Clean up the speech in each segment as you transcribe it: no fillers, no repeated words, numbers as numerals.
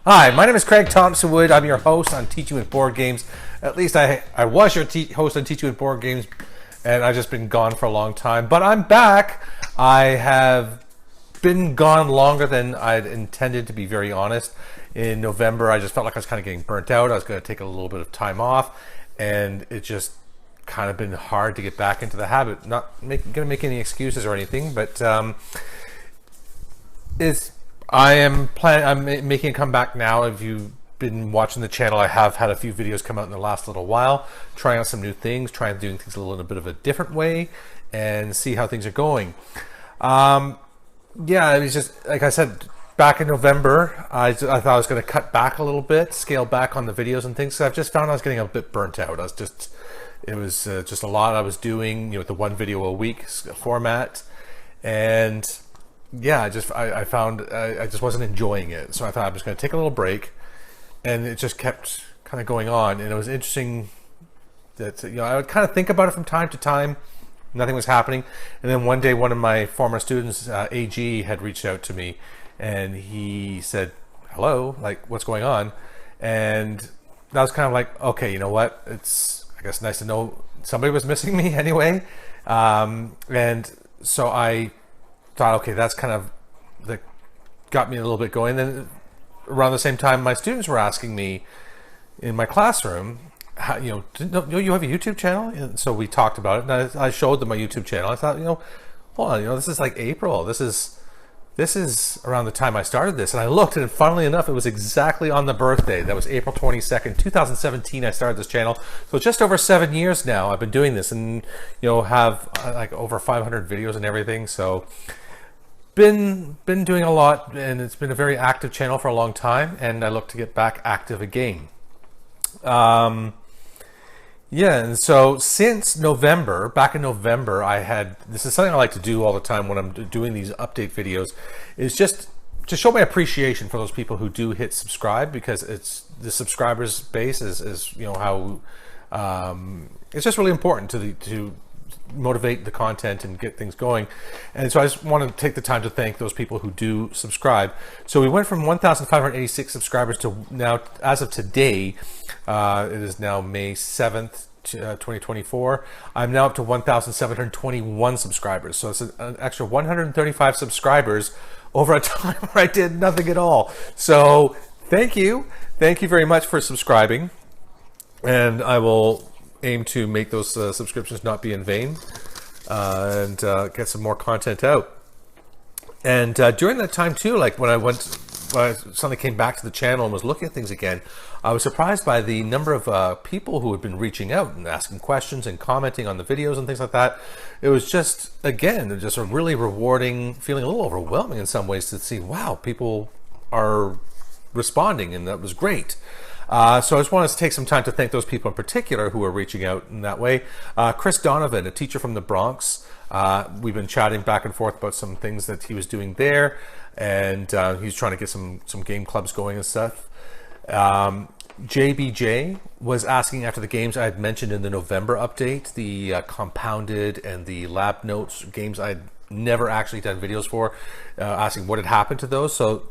Hi, my name is Craig Thompson Wood. I'm your host on Teach You with Board Games. At least I was your host on Teach You with Board Games, and I've just been gone for a long time. But I'm back. I have been gone longer than I'd intended, to be very honest. In November, I just felt like I was kind of getting burnt out. I was going to take a little bit of time off, and it just kind of been hard to get back into the habit. Not going to make any excuses or anything, but I'm making a comeback now. If you've been watching the channel, I have had a few videos come out in the last little while, trying out some new things, trying doing things a little bit of a different way, and see how things are going. Yeah, it was just like I said back in November. I thought I was going to cut back a little bit, scale back on the videos and things. So I've just found I was getting a bit burnt out. It was just a lot I was doing, with the one video a week format, and yeah, I found I just wasn't enjoying it. So I thought I was going to take a little break, and it just kept kind of going on. And it was interesting that I would kind of think about it from time to time. Nothing was happening, and then one day, one of my former students, AG, had reached out to me, and he said, "Hello, like, what's going on?" And that was kind of like, okay, you know what? It's, I guess, nice to know somebody was missing me anyway. And so I thought, okay, that's kind of that got me a little bit going. Then around the same time, my students were asking me in my classroom, how, you have a YouTube channel? And so we talked about it, and I showed them my YouTube channel. I thought, hold on, this is like April. This is around the time I started this. And I looked, and funnily enough, it was exactly on the birthday. That was April 22nd, 2017. I started this channel. So just over 7 years now I've been doing this, and have like over 500 videos and everything. So been doing a lot, and it's been a very active channel for a long time, and I look to get back active again. Yeah, and so since November, back in November, this is something I like to do all the time when I'm doing these update videos, is just to show my appreciation for those people who do hit subscribe, because it's the subscribers base is how it's just really important to motivate the content and get things going. And so I just want to take the time to thank those people who do subscribe. So we went from 1,586 subscribers to now, as of today, it is now May 7th, 2024. I'm now up to 1,721 subscribers. So it's an extra 135 subscribers over a time where I did nothing at all. So thank you very much for subscribing, and I will aim to make those subscriptions not be in vain, and get some more content out. And during that time too, like when I suddenly came back to the channel and was looking at things again, I was surprised by the number of people who had been reaching out and asking questions and commenting on the videos and things like that. It was just, again, just a really rewarding, feeling a little overwhelming in some ways, to see, wow, people are responding, and that was great. So I just wanted to take some time to thank those people in particular who are reaching out in that way. Chris Donovan, a teacher from the Bronx, we've been chatting back and forth about some things that he was doing there, and he's trying to get some game clubs going and stuff. JBJ was asking after the games I had mentioned in the November update, the Compounded and the Lab Notes games I'd never actually done videos for, asking what had happened to those. So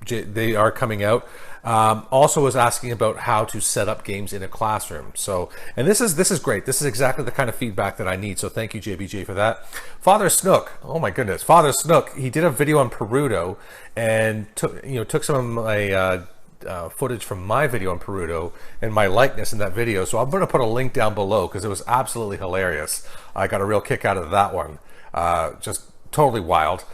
they are coming out. Also was asking about how to set up games in a classroom. So, and this is great. This is exactly the kind of feedback that I need. So thank you, JBJ, for that. Father Snook, oh my goodness, Father Snook, he did a video on Perudo, and took some of my footage from my video on Perudo and my likeness in that video. So I'm going to put a link down below, because it was absolutely hilarious. I got a real kick out of that one. Just totally wild.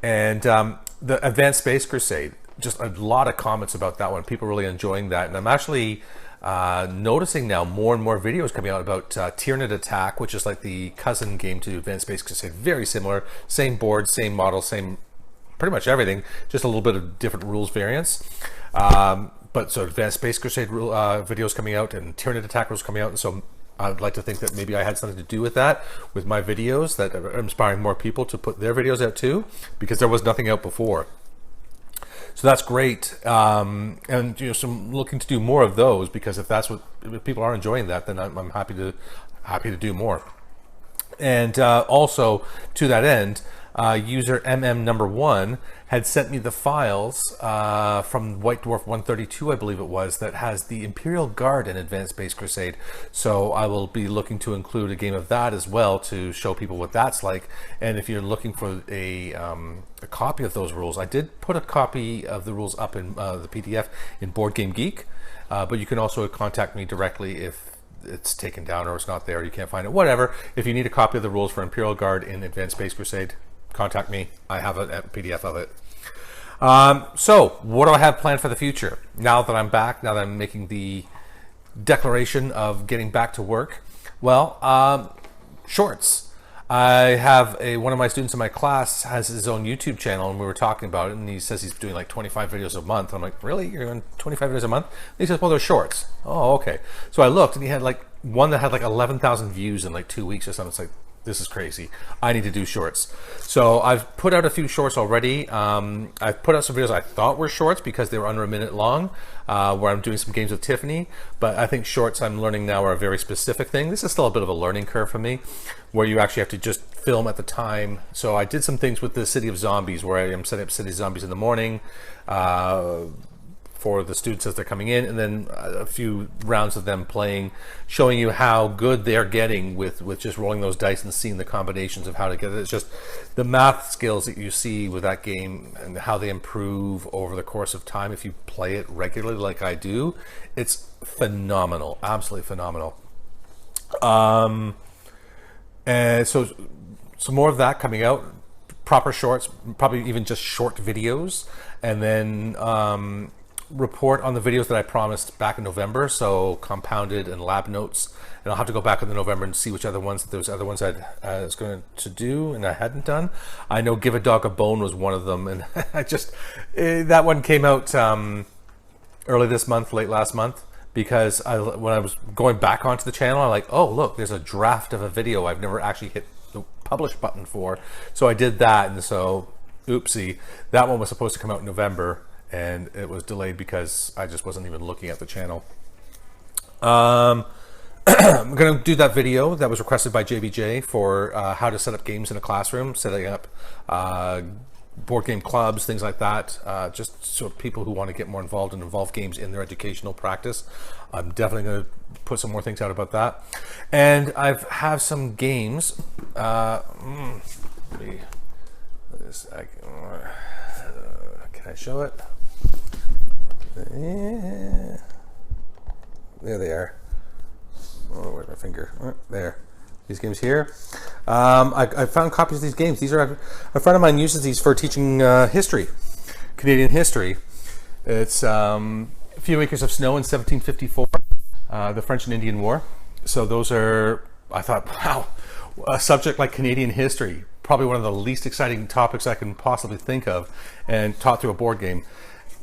And the Advanced Space Crusade, just a lot of comments about that one. People really enjoying that, and I'm actually noticing now more and more videos coming out about Tyranid Attack, which is like the cousin game to Advanced Space Crusade. Very similar, same board, same model, same pretty much everything, just a little bit of different rules variants. But so Advanced Space Crusade videos coming out, and Tyranid Attack rules coming out, and so I'd like to think that maybe I had something to do with that, with my videos, that are inspiring more people to put their videos out too, because there was nothing out before. So that's great, and so I'm looking to do more of those, because if people are enjoying that, then I'm happy to do more. And also to that end, user MM1 had sent me the files from White Dwarf 132, I believe it was, that has the Imperial Guard in Advanced Space Crusade. So I will be looking to include a game of that as well to show people what that's like. And if you're looking for a copy of those rules, I did put a copy of the rules up in the PDF in Board Game Geek, but you can also contact me directly if it's taken down or it's not there, you can't find it, whatever. If you need a copy of the rules for Imperial Guard in Advanced Space Crusade, contact me. I have a PDF of it. So what do I have planned for the future? Now that I'm back, now that I'm making the declaration of getting back to work, well, shorts. I have one of my students in my class has his own YouTube channel, and we were talking about it, and he says he's doing like 25 videos a month. I'm like, really? You're doing 25 videos a month? And he says, well, they're shorts. Oh, okay. So I looked, and he had like one that had like 11,000 views in like 2 weeks or something. It's like, this is crazy. I need to do shorts. So I've put out a few shorts already. I've put out some videos I thought were shorts because they were under a minute long, where I'm doing some games with Tiffany. But I think shorts, I'm learning now, are a very specific thing. This is still a bit of a learning curve for me, where you actually have to just film at the time. So I did some things with the City of Zombies, where I am setting up City of Zombies in the morning, for the students as they're coming in, and then a few rounds of them playing, showing you how good they're getting with just rolling those dice and seeing the combinations of how to get it. It's just the math skills that you see with that game and how they improve over the course of time if you play it regularly like I do. It's phenomenal, absolutely phenomenal. And so some more of that coming out, proper shorts, probably even just short videos, and then report on the videos that I promised back in November, so Compounded and Lab Notes, and I'll have to go back in the November and see which other ones, those other ones I was going to do and I hadn't done. I know Give a Dog a Bone was one of them, and I just, that one came out early this month, late last month, because when I was going back onto the channel, I'm like, oh look, there's a draft of a video I've never actually hit the publish button for, so I did that, and so oopsie, that one was supposed to come out in November, and it was delayed because I just wasn't even looking at the channel. I'm going to do that video that was requested by JBJ for how to set up games in a classroom, setting up board game clubs, things like that, just so people who want to get more involved and involve games in their educational practice. I'm definitely going to put some more things out about that. And I have some games. Can I show it? Yeah. There they are. Oh, where's my finger? Oh, there. These games here. I found copies of these games. These are, a friend of mine uses these for teaching history, Canadian history. It's A Few Acres of Snow in 1754, the French and Indian War. So those are, I thought, wow, a subject like Canadian history, probably one of the least exciting topics I can possibly think of, and taught through a board game.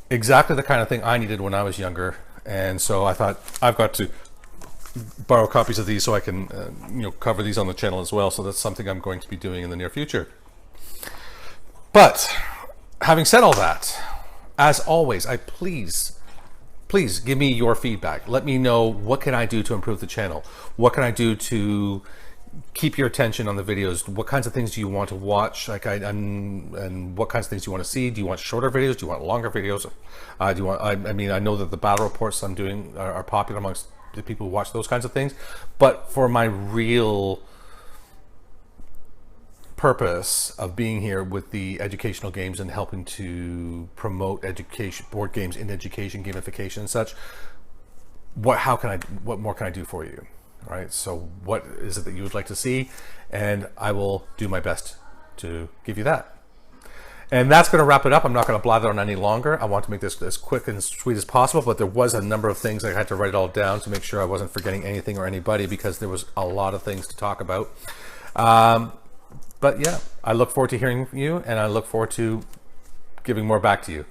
Exactly the kind of thing I needed when I was younger, and so I thought I've got to borrow copies of these so I can cover these on the channel as well. So that's something I'm going to be doing in the near future. But having said all that, as always, please give me your feedback. Let me know, what can I do to improve the channel? What can I do to keep your attention on the videos? What kinds of things do you want to watch? And what kinds of things do you want to see? Do you want shorter videos? Do you want longer videos? Do you want? I mean, I know that the battle reports I'm doing are popular amongst the people who watch those kinds of things, but for my real purpose of being here with the educational games and helping to promote education, board games in education, gamification and such, what more can I do for you? Right, so what is it that you would like to see? And I will do my best to give you that. And that's going to wrap it up. I'm not going to blather on any longer. I want to make this as quick and sweet as possible, but there was a number of things I had to write it all down to make sure I wasn't forgetting anything or anybody, because there was a lot of things to talk about. But yeah, I look forward to hearing from you, and I look forward to giving more back to you.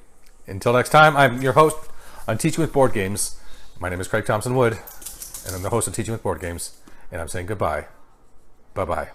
Until next time, I'm your host on Teaching with Board Games. My name is Craig Thompson Wood, and I'm the host of Teaching with Board Games, and I'm saying goodbye. Bye-bye.